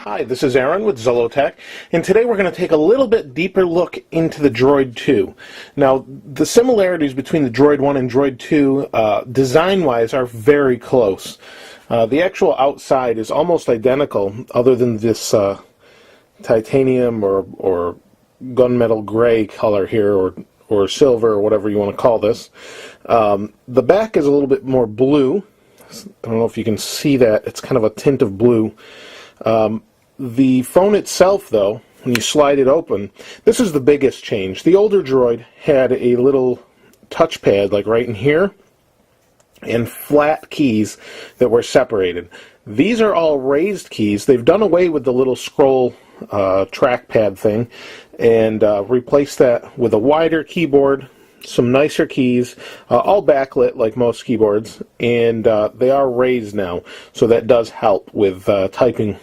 Hi, this is Aaron with Zollotech, and today we're going to take a little bit deeper look into the Droid 2. Now, the similarities between the Droid 1 and Droid 2, design-wise, are very close. The actual outside is almost identical, other than this titanium or gunmetal gray color here, or silver, or whatever you want to call this. The back is a little bit more blue. I don't know if you can see that. It's kind of a tint of blue. The phone itself, though, when you slide it open, this is the biggest change. The older Droid had a little touchpad, like right in here, and flat keys that were separated. These are all raised keys. They've done away with the little scroll trackpad thing and replaced that with a wider keyboard, some nicer keys, all backlit like most keyboards, and they are raised now, so that does help with typing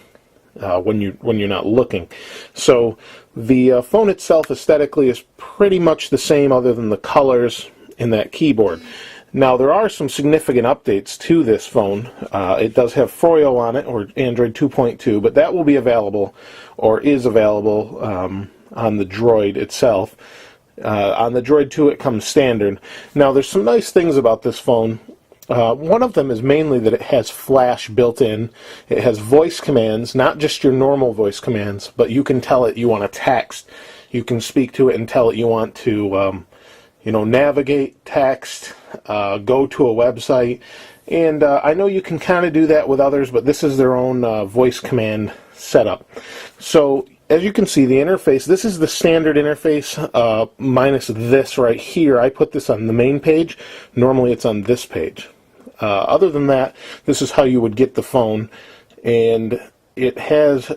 when you're not looking. So the phone itself aesthetically is pretty much the same, other than the colors in that keyboard. Now, there are some significant updates to this phone. It does have Froyo on it, or Android 2.2, but that will be available, or is available, on the Droid itself. On the Droid 2, it comes standard. Now, there's some nice things about this phone. One of them is mainly that it has flash built in. It has voice commands, not just your normal voice commands, but you can tell it you want to text. You can speak to it and tell it you want to, navigate, text, go to a website. And I know you can kind of do that with others, but this is their own voice command setup. So, as you can see, the interface, this is the standard interface, minus this right here. I put this on the main page. Normally it's on this page. Other than that, this is how you would get the phone. And it has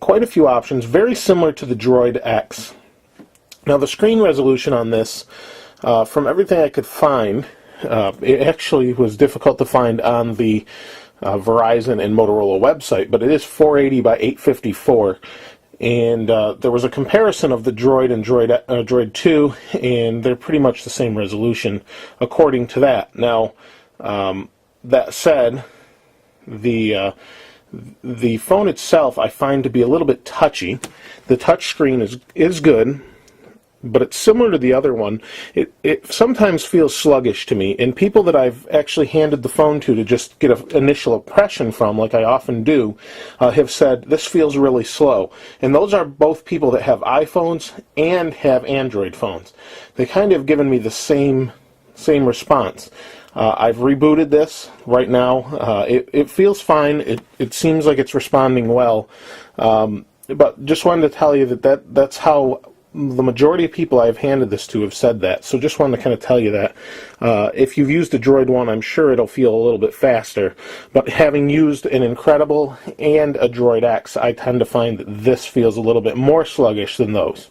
quite a few options, very similar to the Droid X. Now, the screen resolution on this, from everything I could find, it actually was difficult to find on the Verizon and Motorola website, but it is 480 by 854. And there was a comparison of the Droid and Droid 2, and they're pretty much the same resolution according to that. Now, that said, the phone itself I find to be a little bit touchy. The touch screen is good, but it's similar to the other one. It sometimes feels sluggish to me, and people that I've actually handed the phone to just get an initial impression from, like I often do, have said, this feels really slow. And those are both people that have iPhones and have Android phones. They kind of given me the same response. I've rebooted this right now. It feels fine. It seems like it's responding well. But just wanted to tell you that's how the majority of people I've handed this to have said that. So just wanted to kind of tell you that. If you've used a Droid 1, I'm sure it'll feel a little bit faster. But having used an Incredible and a Droid X, I tend to find that this feels a little bit more sluggish than those.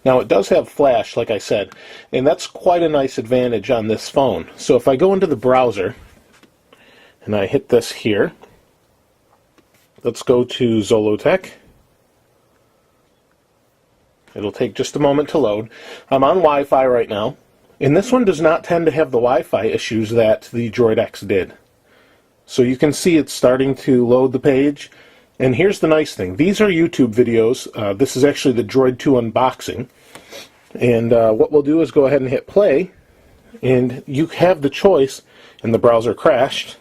Now, it does have flash, like I said, and that's quite a nice advantage on this phone. So if I go into the browser, and I hit this here, let's go to Zollotech. It'll take just a moment to load. I'm on Wi-Fi right now, and this one does not tend to have the Wi-Fi issues that the Droid X did. So you can see it's starting to load the page. And here's the nice thing. These are YouTube videos. This is actually the Droid 2 unboxing. And what we'll do is go ahead and hit play, and you have the choice, and the browser crashed.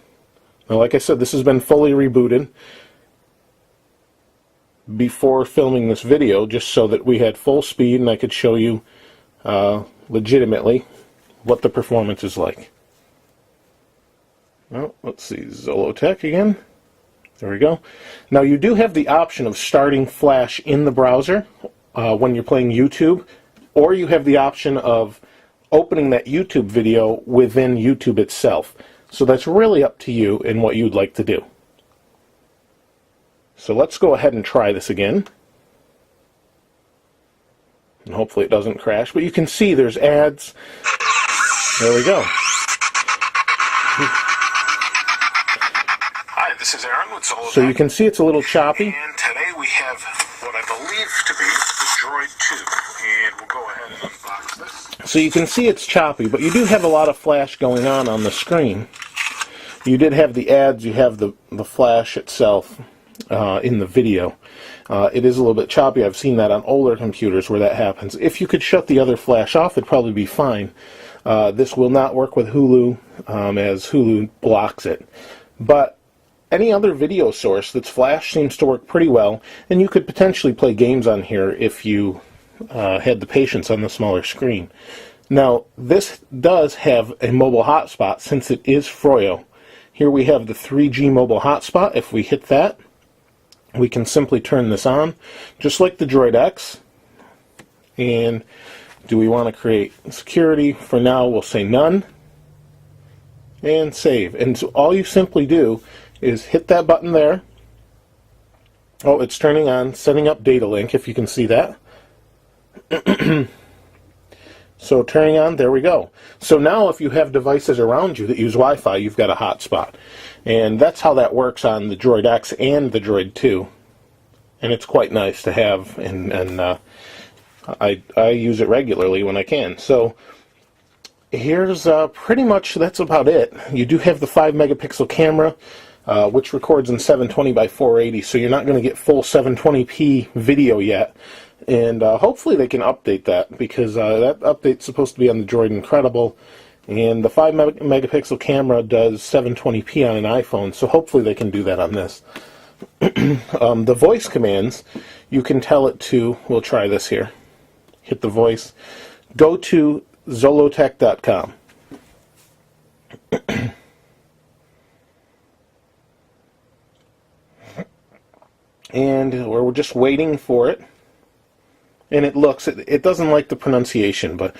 Now, like I said, this has been fully rebooted before filming this video, just so that we had full speed and I could show you legitimately what the performance is like. Well, let's see, Zollotech again. There we go. Now, you do have the option of starting Flash in the browser when you're playing YouTube, or you have the option of opening that YouTube video within YouTube itself. So that's really up to you and what you'd like to do. So let's go ahead and try this again. And hopefully it doesn't crash. But you can see there's ads. There we go. Hi, this is Aaron with Zollotech. So you can see it's a little choppy. And today we have what I believe to be the Droid 2. And we'll go ahead and unbox this. So you can see it's choppy, but you do have a lot of flash going on the screen. You did have the ads, you have the flash itself. in the video. It is a little bit choppy. I've seen that on older computers where that happens. If you could shut the other flash off, it'd probably be fine. This will not work with Hulu, as Hulu blocks it. But any other video source that's flash seems to work pretty well, and you could potentially play games on here if you had the patience on the smaller screen. Now, this does have a mobile hotspot since it is Froyo. Here we have the 3G mobile hotspot. If we hit that, we can simply turn this on, just like the Droid X. And do we want to create security? For now, we'll say none. And save. And so all you simply do is hit that button there. Oh, it's turning on, setting up data link, if you can see that. So turning on, there we go. So now if you have devices around you that use Wi-Fi, you've got a hotspot. And that's how that works on the Droid X and the Droid 2. And it's quite nice to have, and I use it regularly when I can. So here's pretty much, that's about it. You do have the 5 megapixel camera, which records in 720 by 480, so you're not going to get full 720p video yet. And hopefully they can update that, because that update's supposed to be on the Droid Incredible, and the 5 megapixel camera does 720p on an iPhone, so hopefully they can do that on this. The voice commands, you can tell it to, we'll try this here, hit the voice, go to Zollotech.com. And we're just waiting for it. And it looks, it doesn't like the pronunciation, but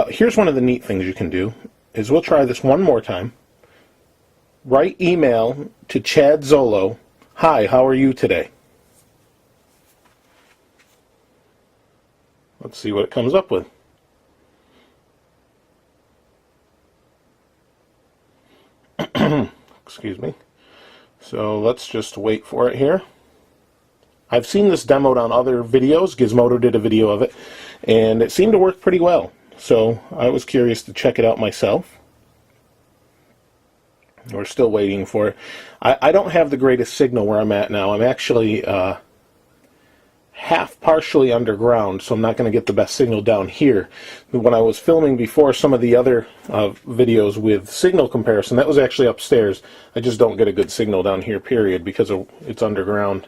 here's one of the neat things you can do, is we'll try this one more time. Write email to Chad Zollo, hi, how are you today? Let's see what it comes up with. Excuse me. So let's just wait for it here. I've seen this demoed on other videos. Gizmodo did a video of it, and it seemed to work pretty well. So I was curious to check it out myself. We're still waiting for it. I don't have the greatest signal where I'm at now. I'm actually partially underground, so I'm not going to get the best signal down here. When I was filming before some of the other videos with signal comparison, that was actually upstairs. I just don't get a good signal down here, period, because it's underground.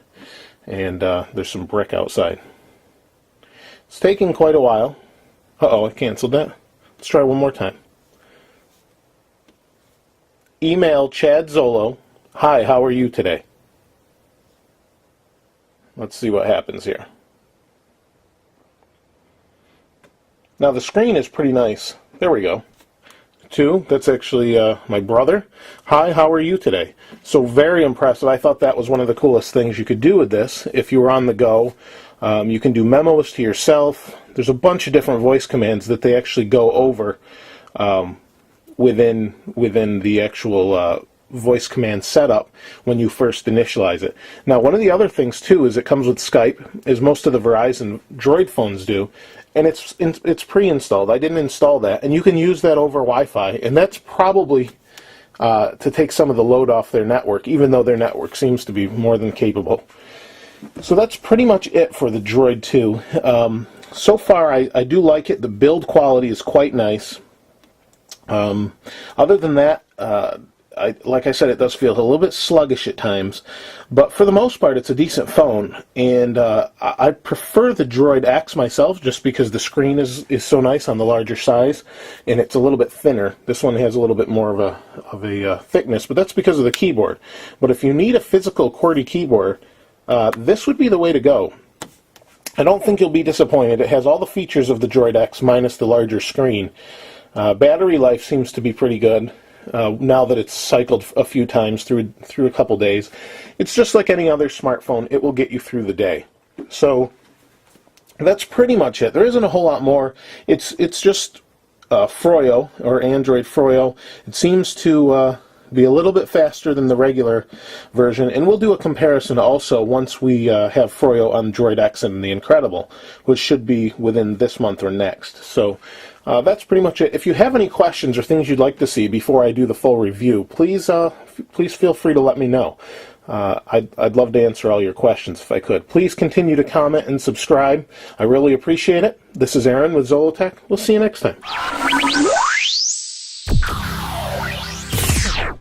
And there's some brick outside. It's taking quite a while. Uh-oh, I canceled that. Let's try one more time. Email Chad Zollo, hi, how are you today? Let's see what happens here. Now the screen is pretty nice. There we go. 2, that's actually my brother. Hi, how are you today? So very impressive. I thought that was one of the coolest things you could do with this. If you were on the go, you can do memos to yourself. There's a bunch of different voice commands that they actually go over within the actual voice command setup when you first initialize it. Now, one of the other things too is it comes with Skype, as most of the Verizon Droid phones do. And it's pre-installed. I didn't install that, and you can use that over Wi-Fi, and that's probably to take some of the load off their network, even though their network seems to be more than capable. So that's pretty much it for the Droid 2. So far, I do like it. The build quality is quite nice. Other than that, like I said, it does feel a little bit sluggish at times, but for the most part, it's a decent phone, and I prefer the Droid X myself, just because the screen is so nice on the larger size, and it's a little bit thinner. This one has a little bit more of a thickness, but that's because of the keyboard. But if you need a physical QWERTY keyboard, this would be the way to go. I don't think you'll be disappointed. It has all the features of the Droid X minus the larger screen. Battery life seems to be pretty good. Now that it's cycled a few times through a couple days. It's just like any other smartphone. It will get you through the day. So that's pretty much it. There isn't a whole lot more. It's just Froyo, or Android Froyo. It seems to be a little bit faster than the regular version, and we'll do a comparison also once we have Froyo on Droid X and the Incredible, which should be within this month or next. So that's pretty much it. If you have any questions or things you'd like to see before I do the full review, please feel free to let me know. I'd love to answer all your questions if I could. Please continue to comment and subscribe. I really appreciate it. This is Aaron with Zollotech. We'll see you next time.